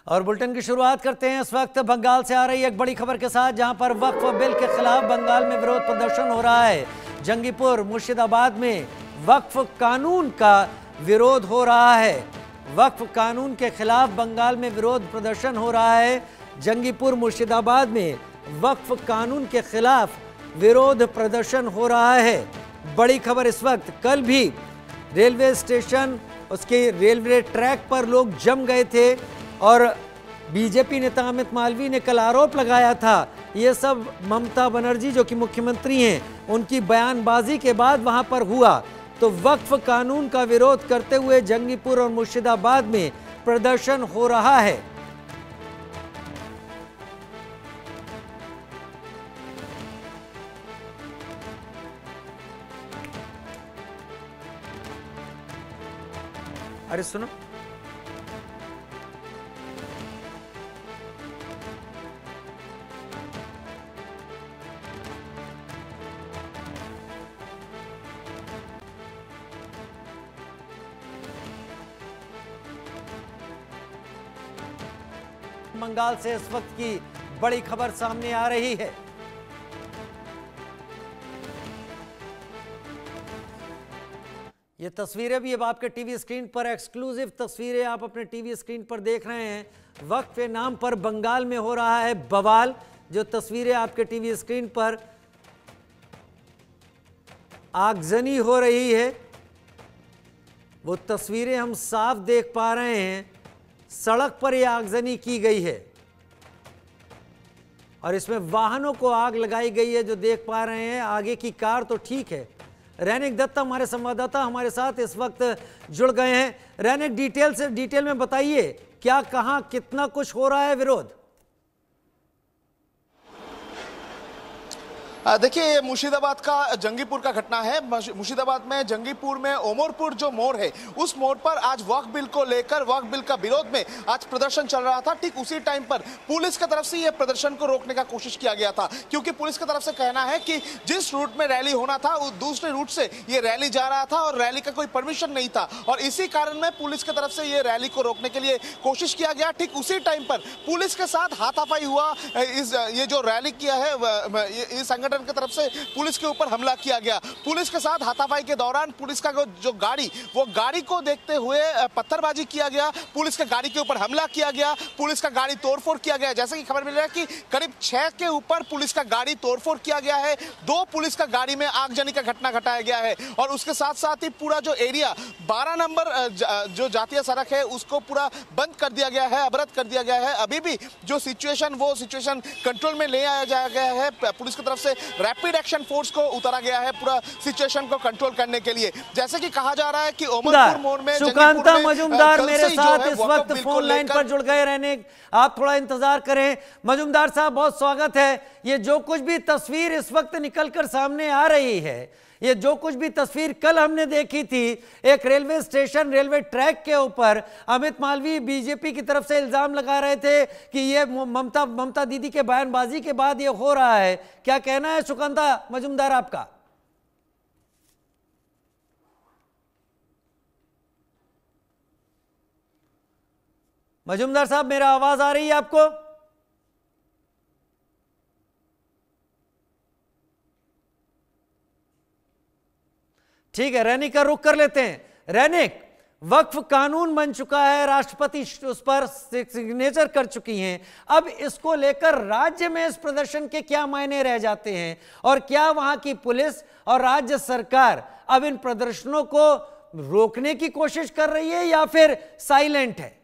और बुलेटिन की शुरुआत करते हैं इस वक्त बंगाल से आ रही एक बड़ी खबर के साथ, जहां पर वक्फ बिल के खिलाफ बंगाल में विरोध प्रदर्शन हो रहा है। जंगीपुर मुर्शिदाबाद में वक्फ कानून का विरोध हो रहा है। वक्फ कानून के खिलाफ बंगाल में विरोध प्रदर्शन हो रहा है। जंगीपुर मुर्शिदाबाद में वक्फ कानून के खिलाफ विरोध प्रदर्शन हो रहा है। बड़ी खबर इस वक्त, कल भी रेलवे स्टेशन, उसके रेलवे ट्रैक पर लोग जम गए थे और बीजेपी नेता अमित मालवीय ने कल आरोप लगाया था, ये सब ममता बनर्जी जो कि मुख्यमंत्री हैं, उनकी बयानबाजी के बाद वहां पर हुआ। तो वक्फ कानून का विरोध करते हुए जंगीपुर और मुर्शिदाबाद में प्रदर्शन हो रहा है। अरे सुनो, बंगाल से इस वक्त की बड़ी खबर सामने आ रही है। ये तस्वीरें भी अब आपके टीवी स्क्रीन पर, एक्सक्लूसिव तस्वीरें आप अपने टीवी स्क्रीन पर देख रहे हैं। वक्फ के नाम पर बंगाल में हो रहा है बवाल। जो तस्वीरें आपके टीवी स्क्रीन पर आगजनी हो रही है, वो तस्वीरें हम साफ देख पा रहे हैं। सड़क पर यह आगजनी की गई है और इसमें वाहनों को आग लगाई गई है, जो देख पा रहे हैं। आगे की कार तो ठीक है। रैनिक दत्ता हमारे संवाददाता हमारे साथ इस वक्त जुड़ गए हैं। रैनिक, डिटेल में बताइए, क्या, कहां, कितना कुछ हो रहा है विरोध? देखिए, ये मुर्शिदाबाद का जंगीपुर का घटना है। मुर्शिदाबाद में जंगीपुर में ओमरपुर जो मोड़ है, उस मोड़ पर आज वक्फ बिल को लेकर, वक्फ बिल का विरोध में आज प्रदर्शन चल रहा था। ठीक उसी टाइम पर पुलिस की तरफ से ये प्रदर्शन को रोकने का कोशिश किया गया था, क्योंकि पुलिस की तरफ से कहना है कि जिस रूट में रैली होना था, उस दूसरे रूट से ये रैली जा रहा था और रैली का कोई परमिशन नहीं था, और इसी कारण में पुलिस की तरफ से ये रैली को रोकने के लिए कोशिश किया गया। ठीक उसी टाइम पर पुलिस के साथ हाथापाई हुआ। ये जो रैली किया है, इस संगठन की तरफ से पुलिस के ऊपर हमला किया गया। पुलिस के साथ हाथापाई के दौरान पुलिस का जो गाड़ी, वो गाड़ी को देखते हुए पत्थरबाजी किया गया। पुलिस के गाड़ी के ऊपर हमला किया गया। पुलिस का गाड़ी तोड़फोड़ किया गया। जैसे कि खबर मिल रहा है कि करीब 6 के ऊपर पुलिस का गाड़ी तोड़फोड़ किया गया है। 2 पुलिस का गाड़ी में आगजनी का घटना घटाया गया है और उसके साथ साथ ही पूरा जो एरिया 12 नंबर जो जातीय सड़क है, उसको पूरा बंद कर दिया गया है, अवरुद्ध कर दिया गया है। अभी भी जो सिचुएशन, वो सिचुएशन कंट्रोल में ले आया जा गया है। पुलिस की तरफ से रैपिड एक्शन फोर्स को उतारा गया है पूरा सिचुएशन को कंट्रोल करने के लिए। जैसे कि कहा जा रहा है कि ओमरपुर मोड़ में सुकांता मजुमदार मेरे साथ इस वक्त फोन लाइन पर जुड़ गए। रहने आप थोड़ा इंतजार करें। मजुमदार साहब, बहुत स्वागत है। ये जो कुछ भी तस्वीर इस वक्त निकलकर सामने आ रही है, ये जो कुछ भी तस्वीर कल हमने देखी थी, एक रेलवे स्टेशन, रेलवे ट्रैक के ऊपर अमित मालवीय बीजेपी की तरफ से इल्जाम लगा रहे थे कि ये ममता दीदी के बयानबाजी के बाद ये हो रहा है। क्या कहना है सुकांता मजुमदार आपका? मजुमदार साहब, मेरा आवाज आ रही है आपको? ठीक है, रैनिक का रुख कर लेते हैं। रैनिक, वक्फ कानून बन चुका है, राष्ट्रपति उस पर सिग्नेचर कर चुकी हैं। अब इसको लेकर राज्य में इस प्रदर्शन के क्या मायने रह जाते हैं, और क्या वहां की पुलिस और राज्य सरकार अब इन प्रदर्शनों को रोकने की कोशिश कर रही है या फिर साइलेंट है?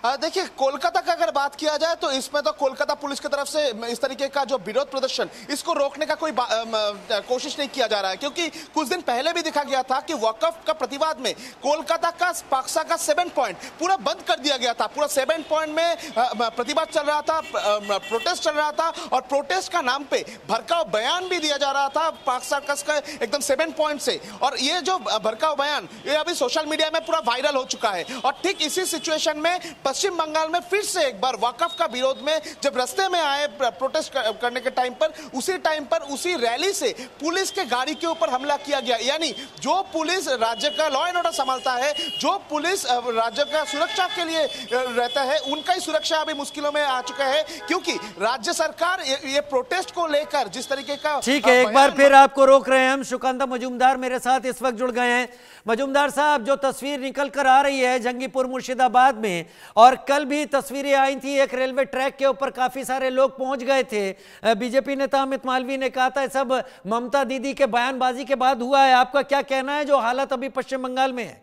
देखिए, कोलकाता का अगर बात किया जाए तो इसमें तो कोलकाता पुलिस की तरफ से इस तरीके का जो विरोध प्रदर्शन, इसको रोकने का कोई कोशिश नहीं किया जा रहा है, क्योंकि कुछ दिन पहले भी देखा गया था कि वक्फ का प्रतिवाद में कोलकाता का पाक्सा का 7 पॉइंट पूरा बंद कर दिया गया था। पूरा 7 पॉइंट में प्रतिवाद चल रहा था, प्रोटेस्ट चल रहा था, और प्रोटेस्ट का नाम पे भड़काऊ बयान भी दिया जा रहा था पाक्सा का एकदम 7 पॉइंट से। और ये जो भड़काऊ बयान, ये अभी सोशल मीडिया में पूरा वायरल हो चुका है। और ठीक इसी सिचुएशन में पश्चिम बंगाल में फिर से एक बार वक्फ का विरोध में जब रास्ते में आए प्रोटेस्ट करने के टाइम पर उसी रैली से पुलिस के गाड़ी के ऊपर हमला किया गया। यानी जो पुलिस राज्य का लॉ एंड ऑर्डर संभालता है, जो पुलिस राज्य का सुरक्षा के लिए रहता है, उनका ही सुरक्षा अभी मुश्किलों में आ चुका है, क्योंकि राज्य सरकार ये प्रोटेस्ट को लेकर जिस तरीके का। ठीक है, एक बार फिर आपको रोक रहे हैं हम। सुकांता मजूमदार मेरे साथ इस वक्त जुड़ गए हैं। मजूमदार साहब, जो तस्वीर निकल कर आ रही है जंगीपुर मुर्शिदाबाद में, और कल भी तस्वीरें आई थी, एक रेलवे ट्रैक के ऊपर काफी सारे लोग पहुंच गए थे। बीजेपी नेता अमित मालवीय ने कहा था सब ममता दीदी के बयानबाजी के बाद हुआ है। आपका क्या कहना है जो हालत अभी पश्चिम बंगाल में है?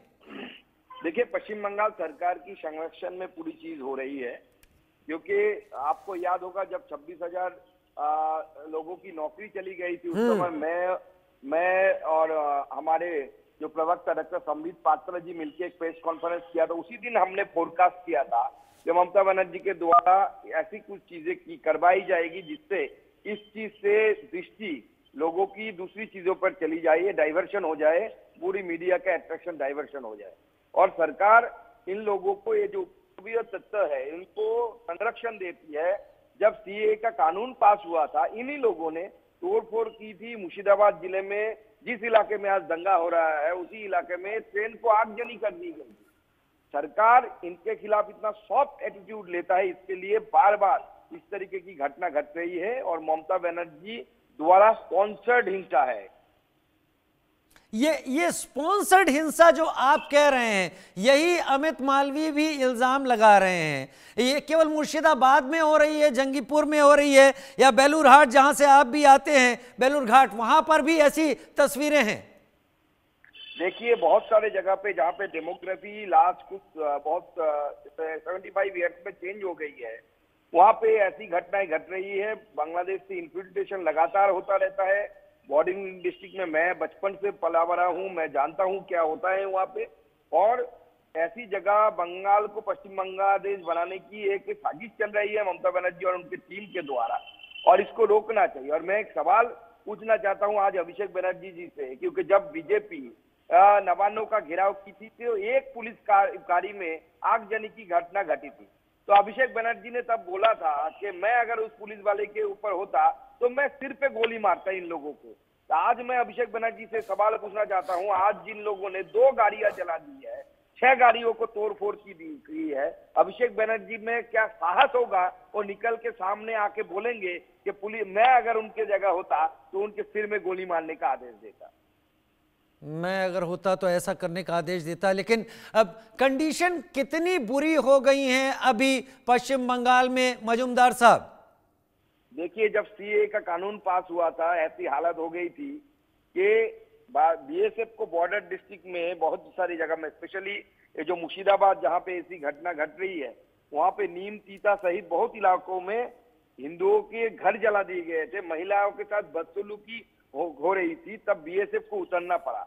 देखिए, पश्चिम बंगाल सरकार की संरक्षण में पूरी चीज हो रही है, क्योंकि आपको याद होगा जब 26,000 लोगों की नौकरी चली गई थी, उस समय मैं और हमारे जो प्रवक्ता डॉक्टर संबित पात्रा जी मिलकर एक प्रेस कॉन्फ्रेंस किया था। उसी दिन हमने फोरकास्ट किया था कि ममता बनर्जी के द्वारा ऐसी कुछ चीजें की करवाई जाएगी जिससे इस चीज से दृष्टि लोगों की दूसरी चीजों पर चली जाए, डाइवर्शन हो जाए, पूरी मीडिया का अट्रैक्शन डाइवर्शन हो जाए। और सरकार इन लोगों को, ये जो तत्व है, इनको संरक्षण देती है। जब सीए का कानून पास हुआ था, इन्हीं लोगों ने तोड़फोड़ की थी। मुर्शिदाबाद जिले में जिस इलाके में आज दंगा हो रहा है, उसी इलाके में ट्रेन को आगजनी कर दी गई। सरकार इनके खिलाफ इतना सॉफ्ट एटीट्यूड लेता है, इसके लिए बार बार इस तरीके की घटना घट रही है और ममता बनर्जी द्वारा स्पॉन्सर्ड हिंसा है। ये स्पॉन्सर्ड हिंसा जो आप कह रहे हैं, यही अमित मालवीय भी इल्जाम लगा रहे हैं। ये केवल मुर्शिदाबाद में हो रही है, जंगीपुर में हो रही है, या बेलूरघाट जहां से आप भी आते हैं, बेलूरघाट, वहां पर भी ऐसी तस्वीरें हैं? देखिए, बहुत सारे जगह पे जहाँ पे डेमोग्राफी लास्ट कुछ बहुत 75 ईयर्स में चेंज हो गई है, वहां पे ऐसी घटनाएं घट रही है। बांग्लादेश से इन्फिल्ट्रेशन लगातार होता रहता है। बॉर्डरिंग डिस्ट्रिक्ट में मैं बचपन से पला बड़ा हूं, मैं जानता हूं क्या होता है वहां पे। और ऐसी जगह बंगाल को पश्चिम बांग्लादेश बनाने की एक साजिश चल रही है ममता बनर्जी और उनकी टीम के द्वारा, और इसको रोकना चाहिए। और मैं एक सवाल पूछना चाहता हूं आज अभिषेक बनर्जी जी से, क्योंकि जब बीजेपी नवान्नों का घेराव की थी तो एक पुलिस कार्य में आगजनी की घटना घटी थी, तो अभिषेक बनर्जी ने तब बोला था कि मैं अगर उस पुलिस वाले के ऊपर होता तो मैं सिर पे गोली मारता इन लोगों को। तो आज मैं अभिषेक बनर्जी से सवाल पूछना चाहता हूं, आज जिन लोगों ने 2 गाड़ियां जला दी है, 6 गाड़ियों को तोड़फोड़ की है, अभिषेक बनर्जी में क्या साहस होगा वो निकल के सामने आके बोलेंगे कि पुलिस, मैं अगर उनके जगह होता तो उनके सिर में गोली मारने का आदेश देता? मैं अगर होता तो ऐसा करने का आदेश देता। लेकिन अब कंडीशन कितनी बुरी हो गई है अभी पश्चिम बंगाल में मजूमदार साहब? देखिए, जब सीए का कानून पास हुआ था, ऐसी हालत हो गई थी कि बीएसएफ को बॉर्डर डिस्ट्रिक्ट में बहुत सारी जगह में, स्पेशली जो मुर्शिदाबाद जहां पे ऐसी घटना घट रही है, वहां पे नीम तीता सहित बहुत इलाकों में हिंदुओं के घर जला दिए गए थे, महिलाओं के साथ बदसलूकी हो रही थी, तब बीएसएफ को उतरना पड़ा।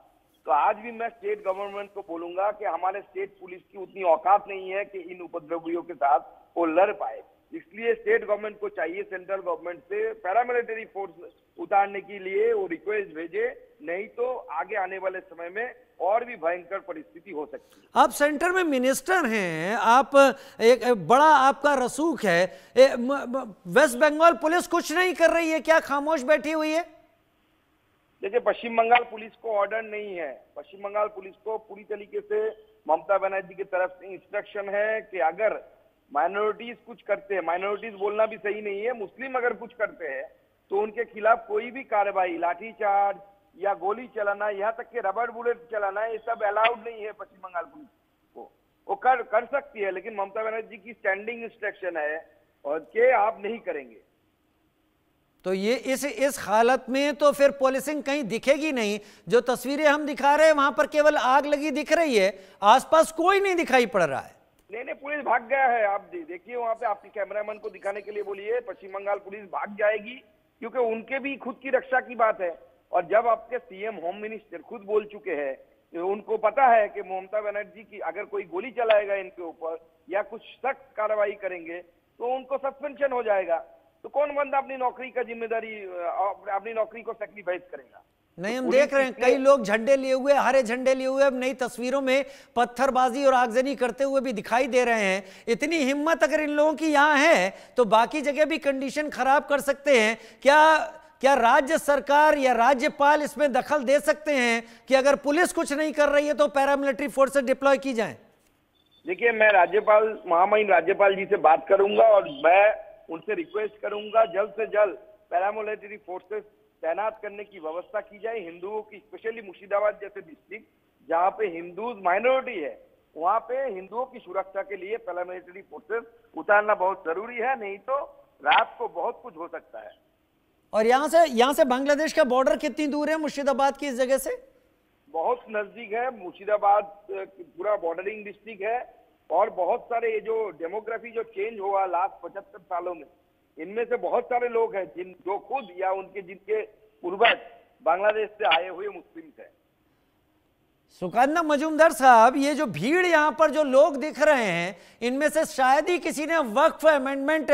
तो आज भी मैं स्टेट गवर्नमेंट को बोलूंगा कि हमारे स्टेट पुलिस की उतनी औकात नहीं है कि इन उपद्रवियों के साथ वो लड़ पाए। इसलिए स्टेट गवर्नमेंट को चाहिए सेंट्रल गवर्नमेंट से पैरामिलिट्री फोर्स उतारने के लिए वो रिक्वेस्ट भेजे, नहीं तो आगे आने वाले समय में और भी भयंकर परिस्थिति हो सकती है। आप सेंटर में मिनिस्टर हैं, आप एक बड़ा आपका रसूख है, वेस्ट बंगाल पुलिस कुछ नहीं कर रही है, क्या खामोश बैठी हुई है? देखिए, पश्चिम बंगाल पुलिस को ऑर्डर नहीं है। पश्चिम बंगाल पुलिस को पूरी तरीके से ममता बनर्जी की तरफ से इंस्ट्रक्शन है कि अगर माइनॉरिटीज कुछ करते हैं, माइनॉरिटीज बोलना भी सही नहीं है, मुस्लिम अगर कुछ करते हैं तो उनके खिलाफ कोई भी कार्रवाई, लाठीचार्ज या गोली चलाना, यहाँ तक कि रबर बुलेट चलाना, ये सब अलाउड नहीं है पश्चिम बंगाल पुलिस को। वो कर सकती है, लेकिन ममता बनर्जी की स्टैंडिंग इंस्ट्रक्शन है और कि आप नहीं करेंगे। तो ये इस हालत में तो फिर पुलिसिंग कहीं दिखेगी नहीं। जो तस्वीरें हम दिखा रहे हैं वहां पर केवल आग लगी दिख रही है, आसपास कोई नहीं दिखाई पड़ रहा है। नहीं, पुलिस भाग गया है। आप देखिए वहां पे, आपके कैमरामैन को दिखाने के लिए बोलिए, पश्चिम बंगाल पुलिस भाग जाएगी, क्योंकि उनके भी खुद की रक्षा की बात है। और जब आपके सीएम होम मिनिस्टर खुद बोल चुके हैं, उनको पता है कि ममता बनर्जी की अगर कोई गोली चलाएगा इनके ऊपर या कुछ सख्त कार्रवाई करेंगे तो उनको सस्पेंशन हो जाएगा, तो कौन बंदा अपनी नौकरी का जिम्मेदारी, अपनी नौकरी को सैक्रिफाइस करेगा? नहीं, हम पुलिस देख रहे हैं इसमें- कई लोग झंडे लिए हुए, हरे झंडे लिए हुए, अब नई तस्वीरों में पत्थरबाजी और आगजनी करते हुए भी दिखाई दे रहे हैं। इतनी हिम्मत अगर इन लोगों की यहाँ है तो बाकी जगह भी कंडीशन खराब कर सकते हैं। क्या राज्य सरकार या राज्यपाल इसमें दखल दे सकते हैं कि अगर पुलिस कुछ नहीं कर रही है तो पैरामिलिट्री फोर्सेस डिप्लॉय की जाए? देखिए, मैं राज्यपाल, महामहिम राज्यपाल जी से बात करूंगा और मैं उनसे रिक्वेस्ट करूंगा जल्द से जल्द पैरामिलिट्री फोर्सेस तैनात करने की व्यवस्था की जाए। हिंदुओं की, स्पेशली मुर्शिदाबाद जैसे डिस्ट्रिक्ट जहां पे हिंदू माइनॉरिटी है, वहां पे हिंदुओं की सुरक्षा के लिए पैरामिलिट्री फोर्सेस उतारना बहुत जरूरी है, नहीं तो रात को बहुत कुछ हो सकता है। और यहाँ से बांग्लादेश का बॉर्डर कितनी दूर है मुर्शिदाबाद की इस जगह से? बहुत नजदीक है। मुर्शिदाबाद पूरा बॉर्डरिंग डिस्ट्रिक्ट है और बहुत सारे ये जो डेमोग्राफी जो चेंज हुआ लास्ट 75 सालों में, इनमें से बहुत सारे लोग हैं जो खुद या उनके जिनके पूर्वज बांग्लादेश से आए हुए मुस्लिम थे। सुकन्ना मजूमदार साहब, ये जो भीड़ यहाँ पर जो लोग दिख रहे हैं, इनमें से शायद ही किसी ने वक्फ अमेंडमेंट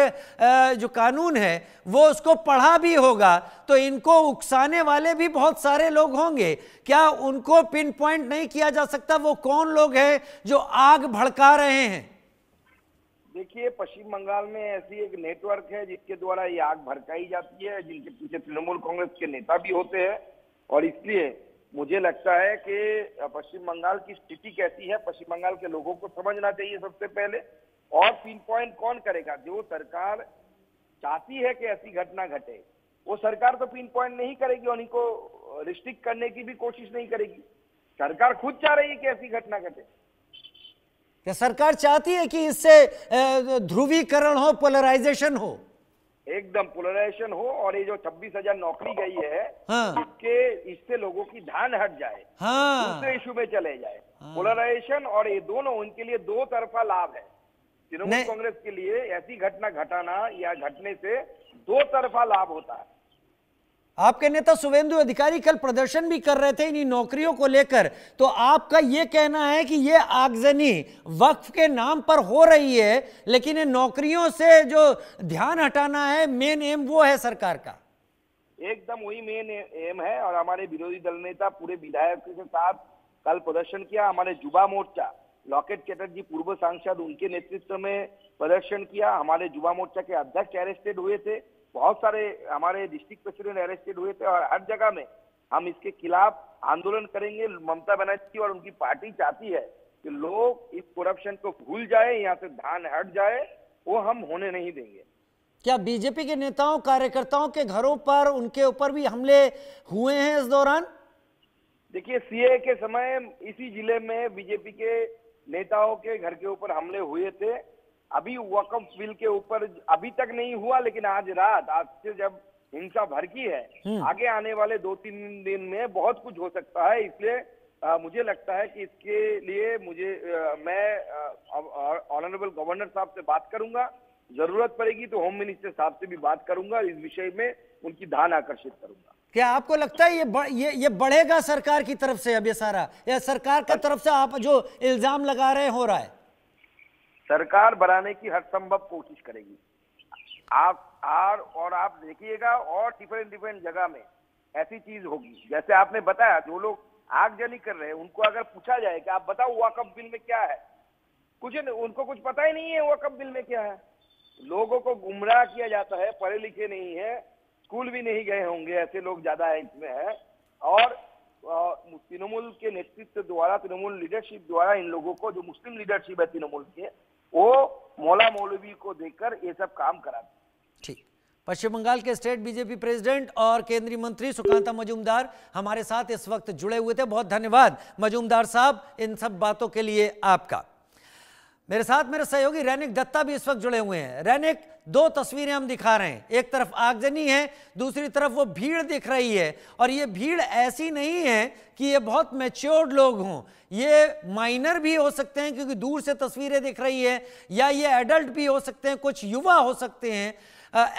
जो कानून है वो उसको पढ़ा भी होगा, तो इनको उकसाने वाले भी बहुत सारे लोग होंगे। क्या उनको पिन पॉइंट नहीं किया जा सकता वो कौन लोग हैं जो आग भड़का रहे हैं? देखिए, पश्चिम बंगाल में ऐसी एक नेटवर्क है जिसके द्वारा ये आग भड़काई जाती है, जिनके पीछे तृणमूल कांग्रेस के नेता भी होते हैं। और इसलिए मुझे लगता है कि पश्चिम बंगाल की स्थिति कैसी है, पश्चिम बंगाल के लोगों को समझना चाहिए सबसे पहले। और पिन पॉइंट कौन करेगा? जो सरकार चाहती है कि ऐसी घटना घटे, वो सरकार तो पिन पॉइंट नहीं करेगी और इनको रिस्ट्रिक्ट करने की भी कोशिश नहीं करेगी। सरकार खुद चाह रही है कि ऐसी घटना घटे। क्या सरकार चाहती है कि इससे ध्रुवीकरण हो, पोलराइजेशन हो? एकदम पोलराइजेशन हो और ये जो 26,000 नौकरी गई है, हाँ। इससे लोगों की ध्यान हट जाए, हाँ। दूसरे इशू में चले जाए। पोलराइजेशन और ये दोनों उनके लिए दो तरफा लाभ है। तृणमूल कांग्रेस के लिए ऐसी घटना घटाना या घटने से दो तरफा लाभ होता है। आपके नेता शुभेंदु अधिकारी कल प्रदर्शन भी कर रहे थे इन्हीं नौकरियों को लेकर, तो आपका यह कहना है कि यह आगजनी वक्फ के नाम पर हो रही है, लेकिन इन नौकरियों से जो ध्यान हटाना है मेन एम वो है सरकार का? एकदम वही मेन एम है। और हमारे विरोधी दल नेता पूरे विधायकों के साथ कल प्रदर्शन किया। हमारे युवा मोर्चा, लॉकेट चैटर्जी पूर्व सांसद, उनके नेतृत्व में प्रदर्शन किया। हमारे युवा मोर्चा के अध्यक्ष अरेस्टेड हुए थे, बहुत सारे हमारे डिस्ट्रिक्ट प्रेसिडेंट अरेस्टेड हुए थे। और हर जगह में हम इसके खिलाफ आंदोलन करेंगे। ममता बनर्जी और उनकी पार्टी चाहती है कि लोग इस करप्शन को भूल जाए, यहाँ से ध्यान हट जाए, वो हम होने नहीं देंगे। क्या बीजेपी के नेताओं कार्यकर्ताओं के घरों पर, उनके ऊपर भी हमले हुए हैं इस दौरान? देखिए, सीए के समय इसी जिले में बीजेपी के नेताओं के घर के ऊपर हमले हुए थे। अभी वक्फ बिल के ऊपर अभी तक नहीं हुआ, लेकिन आज रात, आज से जब हिंसा भड़की है, आगे आने वाले 2-3 दिन में बहुत कुछ हो सकता है। इसलिए मुझे लगता है कि इसके लिए मैं ऑनरेबल गवर्नर साहब से बात करूंगा, जरूरत पड़ेगी तो होम मिनिस्टर साहब से भी बात करूंगा, इस विषय में उनकी ध्यान आकर्षित करूंगा। क्या आपको लगता है ये बढ़ेगा सरकार की तरफ से अब ये सारा, या सरकार की तरफ से आप जो इल्जाम लगा रहे हैं हो रहा है? सरकार बढ़ाने की हर संभव कोशिश करेगी। आप देखिएगा और डिफरेंट जगह में ऐसी चीज होगी। जैसे आपने बताया, जो लोग आगजनी कर रहे हैं उनको अगर पूछा जाए कि आप बताओ वक्फ बिल में क्या है, उनको कुछ पता ही नहीं है वक्फ बिल में क्या है। लोगों को गुमराह किया जाता है, पढ़े लिखे नहीं है, स्कूल भी नहीं गए होंगे, ऐसे लोग ज्यादा इसमें है। और तृणमूल के नेतृत्व द्वारा, तृणमूल लीडरशिप द्वारा इन लोगों को, जो मुस्लिम लीडरशिप है तृणमूल के, वो मौला मौलवी को देकर ये सब काम कराते। ठीक, पश्चिम बंगाल के स्टेट बीजेपी प्रेसिडेंट और केंद्रीय मंत्री सुकांता मजूमदार हमारे साथ इस वक्त जुड़े हुए थे। बहुत धन्यवाद मजूमदार साहब इन सब बातों के लिए आपका। मेरे साथ मेरे सहयोगी रैनिक दत्ता भी इस वक्त जुड़े हुए हैं। रैनिक, दो तस्वीरें हम दिखा रहे हैं, एक तरफ आगजनी है, दूसरी तरफ वो भीड़ दिख रही है। और ये भीड़ ऐसी नहीं है कि ये बहुत मैच्योर्ड लोग हों, ये माइनर भी हो सकते हैं क्योंकि दूर से तस्वीरें दिख रही है, या ये एडल्ट भी हो सकते हैं, कुछ युवा हो सकते हैं।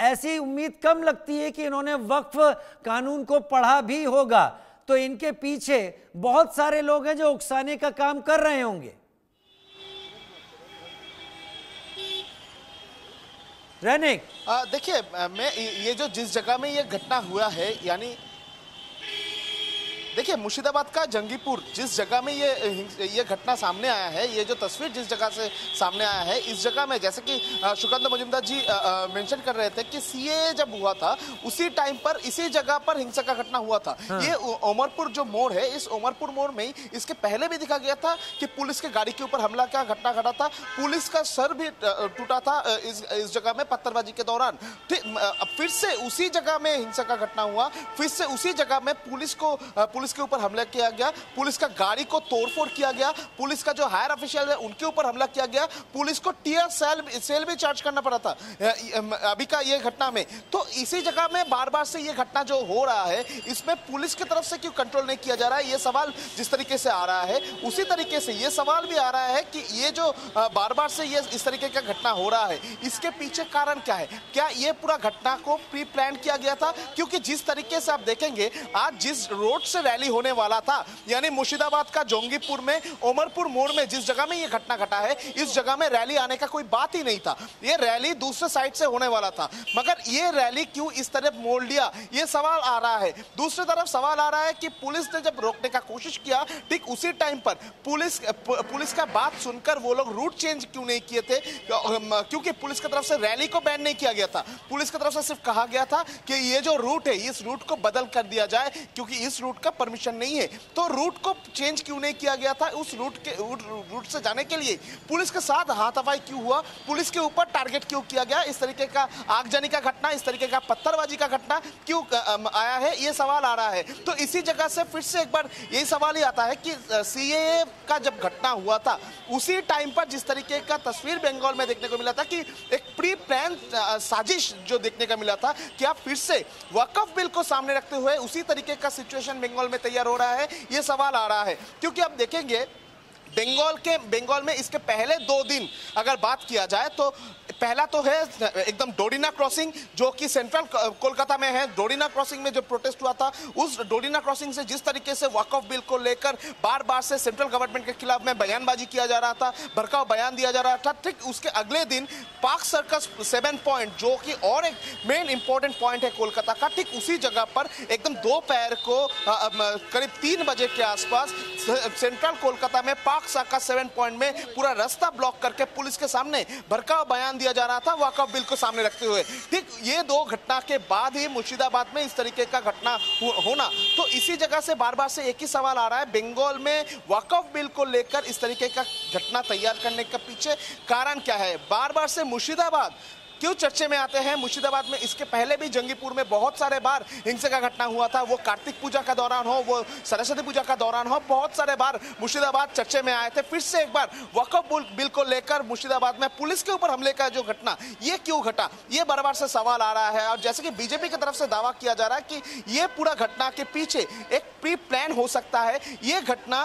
ऐसी उम्मीद कम लगती है कि इन्होंने वक्फ कानून को पढ़ा भी होगा, तो इनके पीछे बहुत सारे लोग हैं जो उकसाने का काम कर रहे होंगे। रैनिक, देखिए, मैं ये जो जिस जगह में ये घटना हुआ है, यानी देखिए, मुर्शिदाबाद का जंगीपुर जिस जगह में ये घटना सामने आया है, ये जो तस्वीर जिस जगह से सामने आया है, इस जगह में जैसे कि सुकंद मजुमदार जी मेंशन कर रहे थे कि सीएए जब हुआ था उसी टाइम पर इसी जगह पर हिंसा का घटना हुआ था। हाँ। ये उमरपुर जो मोड़ है, इस उमरपुर मोड़ में इसके पहले भी दिखा गया था कि पुलिस के गाड़ी के ऊपर हमला का घटना घटा था, पुलिस का सर भी टूटा था इस जगह में पत्थरबाजी के दौरान। फिर से उसी जगह में हिंसा का घटना हुआ, फिर से उसी जगह में पुलिस के ऊपर हमला किया गया, पुलिस का गाड़ी को तोड़फोड़ किया गया, पुलिस का जो हायर ऑफिशियल है उनके ऊपर हमला किया गया, पुलिस को टीयर सेल भी चार्ज करना पड़ा था अभी का ये घटना में। तो इसी जगह में बार बार से ये घटना जो हो रहा है, इसमें पुलिस की तरफ से क्यों कंट्रोल नहीं किया जा रहा है, ये सवाल जिस तरीके से आ रहा है, उसी तरीके से ये सवाल भी आ रहा है कि ये जो बार बार से ये इस तरीके का घटना हो रहा है, इसके पीछे कारण क्या है? क्या ये पूरा घटना को प्री प्लान किया गया था? क्योंकि जिस तरीके से आप देखेंगे, आज जिस रोड से रैली होने वाला था, यानी मुर्शिदाबाद का जोंगीपुर में उमरपुर मोड़ में जिस जगह में ये घटना घटा है, इस जगह में रैली आने का कोई बात ही नहीं था। ये रैली दूसरे साइड से होने वाला था, मगर ये रैली क्यों इस तरफ मोड़ लिया, ये सवाल आ रहा है। दूसरी तरफ सवाल आ रहा है कि पुलिस ने जब रोकने का कोशिश किया, ठीक उसी टाइम पर पुलिस का बात सुनकर वो लोग रूट चेंज क्यों नहीं किए थे? क्योंकि पुलिस की तरफ से रैली को बैन नहीं किया गया था, पुलिस की तरफ से सिर्फ कहा गया था कि ये जो रूट है, इस रूट को बदल कर दिया जाए क्योंकि इस रूट का परमिशन नहीं है। तो रूट को चेंज क्यों नहीं किया गया था? उस रूट से जाने के लिए पुलिस के साथ हाथापाई क्यों हुआ? पुलिस के ऊपर टारगेट क्यों किया गया? इस तरीके का आगजनी का घटना, इस तरीके का पत्थरबाजी का घटना क्यों आया है, ये सवाल आ रहा है। तो इसी जगह से फिर से एक बार यही सवाल ही आता है कि सीएए का जब घटना हुआ था, उसी टाइम पर जिस तरीके का तस्वीर बंगाल में देखने को मिला था कि एक प्री प्लान साजिश जो देखने का मिला था, क्या फिर से वक्फ बिल को सामने रखते हुए उसी तरीके का सिचुएशन बंगाल में तैयार हो रहा है? ये सवाल आ रहा है। क्योंकि आप देखेंगे बंगाल में इसके पहले 2 दिन अगर बात किया जाए तो पहला तो है एकदम डोडिना क्रॉसिंग, जो कि सेंट्रल कोलकाता में है। डोडिना क्रॉसिंग में जो प्रोटेस्ट हुआ था, उस डोडिना क्रॉसिंग से जिस तरीके से वक्फ बिल को लेकर बार बार से सेंट्रल गवर्नमेंट के खिलाफ में बयानबाजी किया जा रहा था, भड़काऊ बयान दिया जा रहा था, ठीक उसके अगले दिन पार्क सर्कस 7 पॉइंट, जो कि और एक मेन इंपॉर्टेंट पॉइंट है कोलकाता का, ठीक उसी जगह पर एकदम दोपहर को करीब 3 बजे के आसपास सेंट्रल कोलकाता में पार्क सर्कस 7 पॉइंट में पूरा रास्ता ब्लॉक करके पुलिस के सामने भड़काऊ बयान दिया जा रहा था वक्फ बिल को सामने रखते हुए। ठीक ये 2 घटना के बाद ही मुर्शिदाबाद में इस तरीके का घटना होना, तो इसी जगह से बार बार से एक ही सवाल आ रहा है, बंगाल में वक्फ बिल को लेकर इस तरीके का घटना तैयार करने के पीछे कारण क्या है? बार बार से मुर्शिदाबाद क्यों चर्चे में आते हैं? मुर्शिदाबाद में इसके पहले भी जंगीपुर में बहुत सारे बार हिंसा का घटना हुआ था, वो कार्तिक पूजा का दौरान हो, वो सरस्वती पूजा का दौरान हो, बहुत सारे बार मुर्शिदाबाद चर्चे में आए थे। फिर से एक बार वक्फ बिल को लेकर मुर्शिदाबाद में पुलिस के ऊपर हमले का जो घटना, ये क्यों घटा? ये बार बार से सवाल आ रहा है। और जैसे कि बीजेपी की तरफ से दावा किया जा रहा है कि ये पूरा घटना के पीछे एक प्री प्लान हो सकता है, ये घटना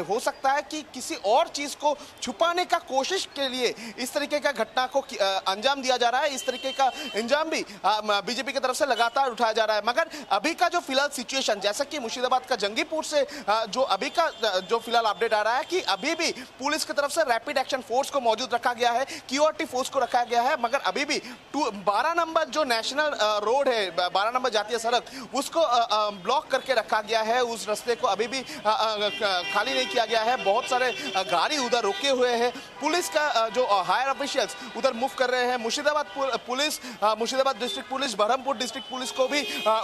हो सकता है कि किसी और चीज को छुपाने का कोशिश के लिए इस तरीके का घटना को अंजाम जा रहा है। इस तरीके का इंजाम भी बीजेपी की तरफ से लगातार उठाया जा रहा है। मगर अभी का जो फिलहाल सिचुएशन, जैसा कि मुर्शिदाबाद का जंगीपुर से जो अभी का जो फिलहाल अपडेट आ रहा है कि अभी भी पुलिस की तरफ से रैपिड एक्शन फोर्स को मौजूद रखा गया है, क्यूआरटी फोर्स को रखा गया है, मगर अभी भी 12 नंबर जो नेशनल रोड है, 12 नंबर जातीय सड़क, उसको ब्लॉक करके रखा गया है। उस रास्ते को अभी भी खाली नहीं किया गया है, बहुत सारे गाड़ी उधर रुके हुए हैं। पुलिस का जो हायर ऑफिशियल्स उधर मूव कर रहे हैं। Murshidabad police, Murshidabad district police, Berhampore district police को भी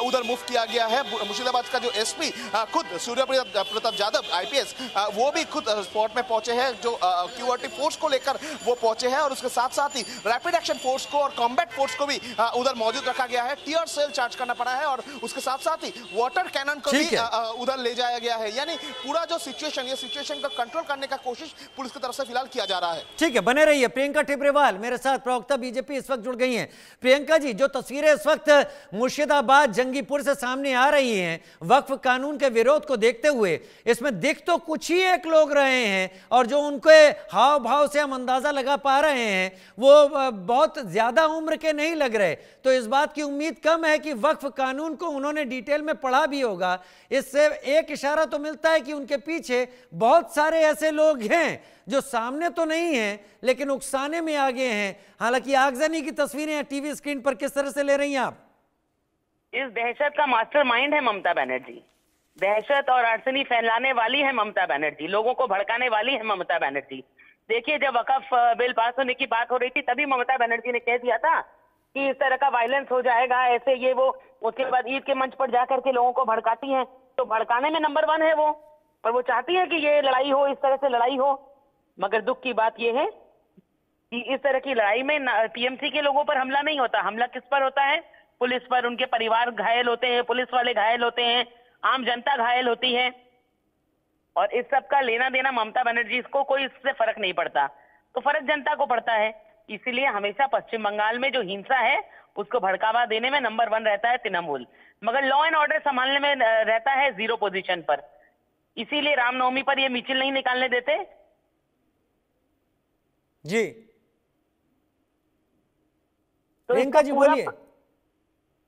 उधर मूव किया गया है। मुर्शिदाबाद का जो एसपी खुद सूर्य प्रताप यादव आईपीएस, वो भी खुद स्पॉट में पहुंचे हैं, जो क्यूआरटी फोर्स को लेकर वो पहुंचे हैं। और उसके साथ साथ ही रैपिड एक्शन फोर्स को और कॉम्बैट फोर्स को भी उधर मौजूद रखा गया है। टीयर सेल चार्ज करना पड़ा है और उसके साथ साथ ही वाटर कैनन को भी उधर ले जाया गया है। यानी पूरा जो सिचुएशन, ये सिचुएशन को कंट्रोल करने का कोशिश पुलिस की तरफ से फिलहाल किया जा रहा है। ठीक है, बने रहिए। प्रियंका टिब्रेवाल मेरे साथ, प्रवक्ता बीजेपी, इस वक्त जुड़ गई हैं। प्रियंका जी, जो तस्वीरें इस वक्त मुर्शिदाबाद जंगीपुर से सामने आ रही हैं वक्फ कानून के विरोध को देखते हुए, इसमें दिख तो कुछ ही एक लोग रहे हैं और जो उनके हाव भाव से हम अंदाजा लगा पा रहे हैं वो बहुत ज्यादा उम्र के नहीं लग रहे। तो इस बात की उम्मीद कम है कि वक्फ कानून को उन्होंने डिटेल में पढ़ा भी होगा। इससे एक इशारा तो मिलता है कि उनके पीछे बहुत सारे ऐसे लोग हैं जो सामने तो नहीं हैं लेकिन उकसाने में आगे हैं। हालांकि आगजनी की तस्वीरें टीवी स्क्रीन पर किस तरह से ले रही हैं आप? इस दहशत का मास्टरमाइंड है ममता बनर्जी। दहशत और अड़चनी फैलाने वाली है ममता बनर्जी, लोगों को भड़काने वाली है ममता बनर्जी। देखिए, जब वक्फ बिल पास होने की बात हो रही थी तभी ममता बनर्जी ने कह दिया था कि इस तरह का वायलेंस हो जाएगा, ऐसे ये वो। उसके बाद ईद के मंच पर जाकर के लोगों को भड़काती हैं, तो भड़काने में नंबर 1 है वो, और वो चाहती है कि ये लड़ाई हो, इस तरह से लड़ाई हो। मगर दुख की बात ये है कि इस तरह की लड़ाई में टीएमसी के लोगों पर हमला नहीं होता। हमला किस पर होता है? पुलिस पर। उनके परिवार घायल होते हैं, पुलिस वाले घायल होते हैं, आम जनता घायल होती है। और इस सब का लेना देना ममता बनर्जी को कोई इससे फर्क नहीं पड़ता, तो फर्क जनता को पड़ता है। इसीलिए हमेशा पश्चिम बंगाल में जो हिंसा है उसको भड़कावा देने में नंबर 1 रहता है तृणमूल, मगर लॉ एंड ऑर्डर संभालने में रहता है 0 पोजीशन पर। इसीलिए रामनवमी पर ये मिचिल नहीं निकालने देते। जी प्रियंका जी बोलिए।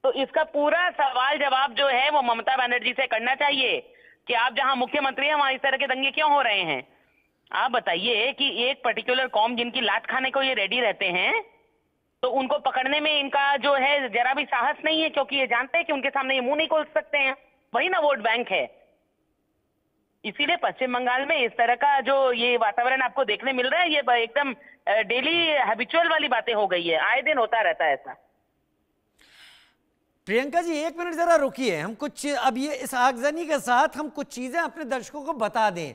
तो इसका पूरा सवाल जवाब जो है वो ममता बनर्जी से करना चाहिए कि आप जहां मुख्यमंत्री हैं वहां इस तरह के दंगे क्यों हो रहे हैं। आप बताइए कि एक पर्टिकुलर कौम जिनकी लात खाने को ये रेडी रहते हैं, तो उनको पकड़ने में इनका जो है जरा भी साहस नहीं है, क्योंकि ये जानते हैं कि उनके सामने ये मुंह नहीं खोल सकते हैं। वही ना वोट बैंक है। इसीलिए पश्चिम बंगाल में इस तरह का जो ये वातावरण आपको देखने मिल रहा है, ये एकदम डेली हैबिचुअल वाली बातें हो गई है, आए दिन होता रहता है ऐसा। प्रियंका जी 1 मिनट जरा रुकिए, हम कुछ अब ये इस आगजनी के साथ हम कुछ चीजें अपने दर्शकों को बता दें।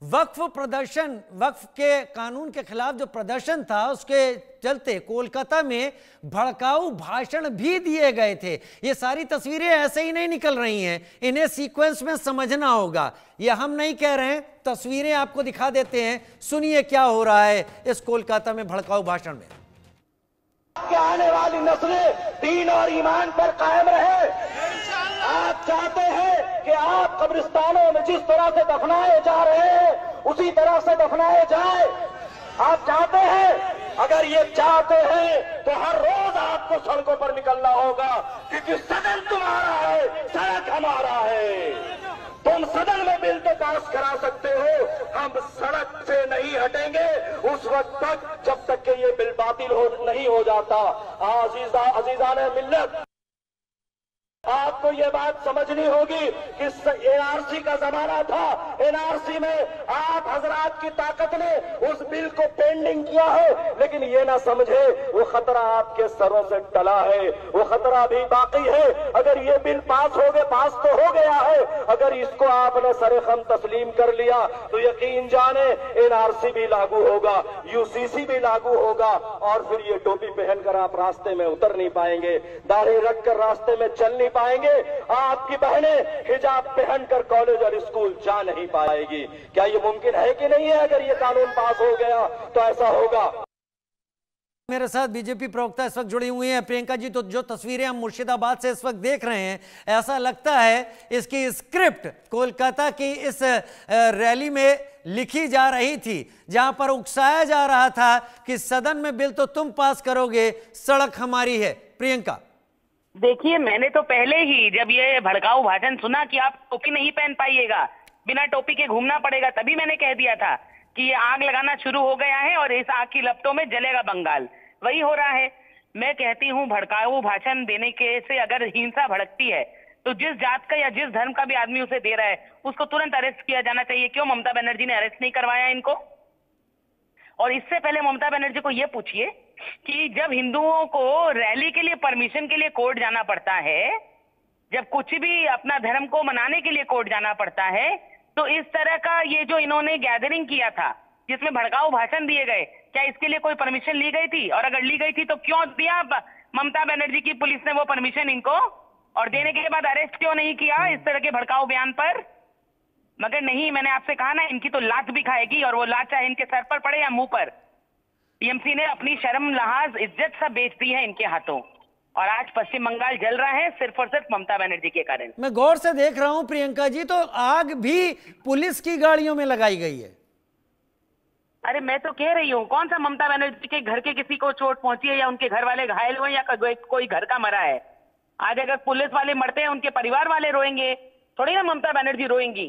वक्फ प्रदर्शन, वक्फ के कानून के खिलाफ जो प्रदर्शन था उसके चलते कोलकाता में भड़काऊ भाषण भी दिए गए थे। ये सारी तस्वीरें ऐसे ही नहीं निकल रही हैं, इन्हें सीक्वेंस में समझना होगा। ये हम नहीं कह रहे हैं, तस्वीरें आपको दिखा देते हैं। सुनिए क्या हो रहा है इस कोलकाता में भड़काऊ भाषण में। कि आने वाली नस्लें दीन और ईमान पर कायम रहे। आप चाहते हैं कि आप कब्रिस्तानों में जिस तरह से दफनाए जा रहे हैं उसी तरह से दफनाए जाए। आप चाहते हैं, अगर ये चाहते हैं तो हर रोज आपको सड़कों पर निकलना होगा, क्योंकि सदन तुम्हारा है, सड़क हमारा है। तुम सदन में बिल तो पास करा सकते हो, हम सड़क से नहीं हटेंगे उस वक्त तक जब तक कि ये बिल बातिल नहीं हो जाता। अजीजाने मिल्लत, आपको ये बात समझनी होगी कि एनआरसी का जमाना था। एनआरसी में आप हजरात की ताकत ने उस बिल को पेंडिंग किया है, लेकिन ये ना समझे वो खतरा आपके सरों से टला है, वो खतरा भी बाकी है। अगर ये बिल पास तो हो गया है, अगर इसको आपने सरेखम तस्लीम कर लिया तो यकीन जाने एनआरसी भी लागू होगा, यूसीसी भी लागू होगा, और फिर ये टोपी पहनकर आप रास्ते में उतर नहीं पाएंगे, दाढ़ी रखकर रास्ते में चल नहीं पाएंगे, आपकी बहनें हिजाब पहनकर कॉलेज और स्कूल जा नहीं पाएगी। क्या ये मुमकिन है कि नहीं है? अगर ये कानून पास हो गया तो ऐसा होगा। मेरे साथ बीजेपी प्रवक्ता इस वक्त जुड़ी हुई हैं। प्रियंका जी, तो जो तस्वीरें हम मुर्शिदाबाद से इस वक्त देख रहे हैं, ऐसा लगता है इसकी स्क्रिप्ट कोलकाता की इस रैली में लिखी जा रही थी, जहां पर उकसाया जा रहा था कि सदन में बिल तो तुम पास करोगे, सड़क हमारी है। प्रियंका, देखिए, मैंने तो पहले ही जब ये भड़काऊ भाषण सुना कि आप टोपी नहीं पहन पाइएगा, बिना टोपी के घूमना पड़ेगा, तभी मैंने कह दिया था कि ये आग लगाना शुरू हो गया है और इस आग की लपटों में जलेगा बंगाल। वही हो रहा है। मैं कहती हूँ भड़काऊ भाषण देने के से अगर हिंसा भड़कती है तो जिस जात का या जिस धर्म का भी आदमी उसे दे रहा है उसको तुरंत अरेस्ट किया जाना चाहिए। क्यों ममता बनर्जी ने अरेस्ट नहीं करवाया इनको? और इससे पहले ममता बनर्जी को यह पूछिए कि जब हिंदुओं को रैली के लिए परमिशन के लिए कोर्ट जाना पड़ता है, जब कुछ भी अपना धर्म को मनाने के लिए कोर्ट जाना पड़ता है, तो इस तरह का ये जो इन्होंने गैदरिंग किया था जिसमें भड़काऊ भाषण दिए गए, क्या इसके लिए कोई परमिशन ली गई थी? और अगर ली गई थी तो क्यों दिया ममता बनर्जी की पुलिस ने वो परमिशन इनको? और देने के बाद अरेस्ट क्यों नहीं किया इस तरह के भड़काऊ बयान पर? मगर नहीं, मैंने आपसे कहा ना, इनकी तो लात भी खाएगी, और वो लात चाहे इनके सर पर पड़े या मुंह पर। टीएमसी ने अपनी शर्म लिहाज इज्जत सब बेच दी है इनके हाथों, और आज पश्चिम बंगाल जल रहा है सिर्फ और सिर्फ ममता बनर्जी के कारण। मैं गौर से देख रहा हूं प्रियंका जी, तो आग भी पुलिस की गाड़ियों में लगाई गई है। अरे मैं तो कह रही हूँ, कौन सा ममता बनर्जी के घर के किसी को चोट पहुंची है या उनके घर वाले घायल हुए या कोई घर का मरा है? आज अगर पुलिस वाले मरते हैं उनके परिवार वाले रोएंगे, थोड़ी ना ममता बनर्जी रोएंगी।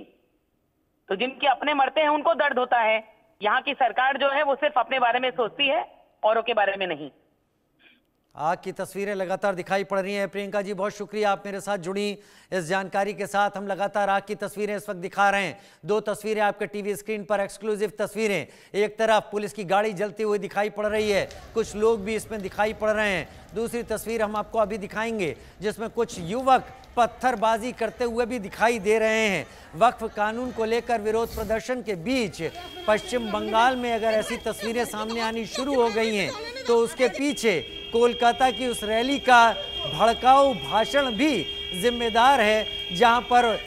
तो जिनके अपने मरते हैं उनको दर्द होता है। यहाँ की सरकार जो है वो सिर्फ अपने बारे में सोचती है, औरों के बारे में नहीं। आग की तस्वीरें लगातार दिखाई पड़ रही हैं। प्रियंका जी, बहुत शुक्रिया, आप मेरे साथ जुड़ी इस जानकारी के साथ। हम लगातार आग की तस्वीरें इस वक्त दिखा रहे हैं। दो तस्वीरें आपके टीवी स्क्रीन पर, एक्सक्लूसिव तस्वीरें। एक तरफ पुलिस की गाड़ी जलती हुई दिखाई पड़ रही है, कुछ लोग भी इसमें दिखाई पड़ रहे हैं। दूसरी तस्वीर हम आपको अभी दिखाएंगे जिसमें कुछ युवक पत्थरबाजी करते हुए भी दिखाई दे रहे हैं। वक्फ कानून को लेकर विरोध प्रदर्शन के बीच पश्चिम बंगाल में अगर ऐसी तस्वीरें सामने आनी शुरू हो गई हैं तो उसके पीछे कोलकाता की उस रैली का भड़काऊ भाषण भी जिम्मेदार है, जहां पर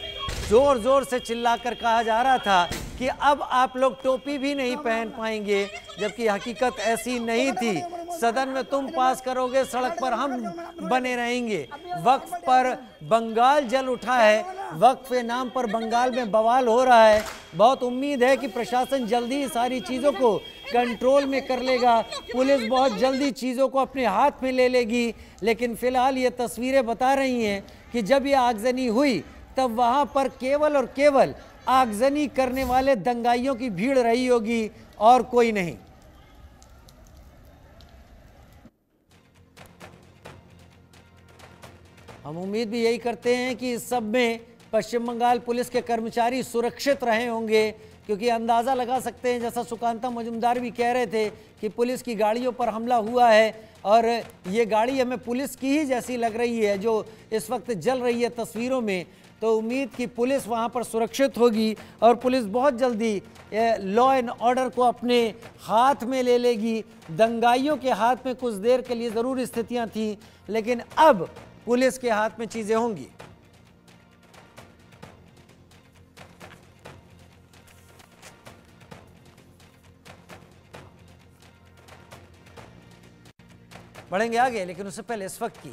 जोर जोर से चिल्लाकर कहा जा रहा था कि अब आप लोग टोपी भी नहीं पहन पाएंगे, जबकि हकीकत ऐसी नहीं थी। सदन में तुम पास करोगे, सड़क पर हम बने रहेंगे। वक्फ पर बंगाल जल उठा है, वक्फ के नाम पर बंगाल में बवाल हो रहा है। बहुत उम्मीद है कि प्रशासन जल्दी सारी चीज़ों को कंट्रोल में कर लेगा, पुलिस बहुत जल्दी चीज़ों को अपने हाथ में ले लेगी। लेकिन फिलहाल ये तस्वीरें बता रही हैं कि जब ये आगजनी हुई तब वहाँ पर केवल और केवल आगजनी करने वाले दंगाइयों की भीड़ रही होगी और कोई नहीं। हम उम्मीद भी यही करते हैं कि इस सब में पश्चिम बंगाल पुलिस के कर्मचारी सुरक्षित रहे होंगे, क्योंकि अंदाज़ा लगा सकते हैं, जैसा सुकांता मजुमदार भी कह रहे थे कि पुलिस की गाड़ियों पर हमला हुआ है और ये गाड़ी हमें पुलिस की ही जैसी लग रही है जो इस वक्त जल रही है तस्वीरों में। तो उम्मीद कि पुलिस वहाँ पर सुरक्षित होगी और पुलिस बहुत जल्दी लॉ एंड ऑर्डर को अपने हाथ में ले लेगी। दंगाइयों के हाथ में कुछ देर के लिए ज़रूर स्थितियाँ थीं, लेकिन अब पुलिस के हाथ में चीज़ें होंगी। बढ़ेंगे आगे, लेकिन उससे पहले इस वक्त की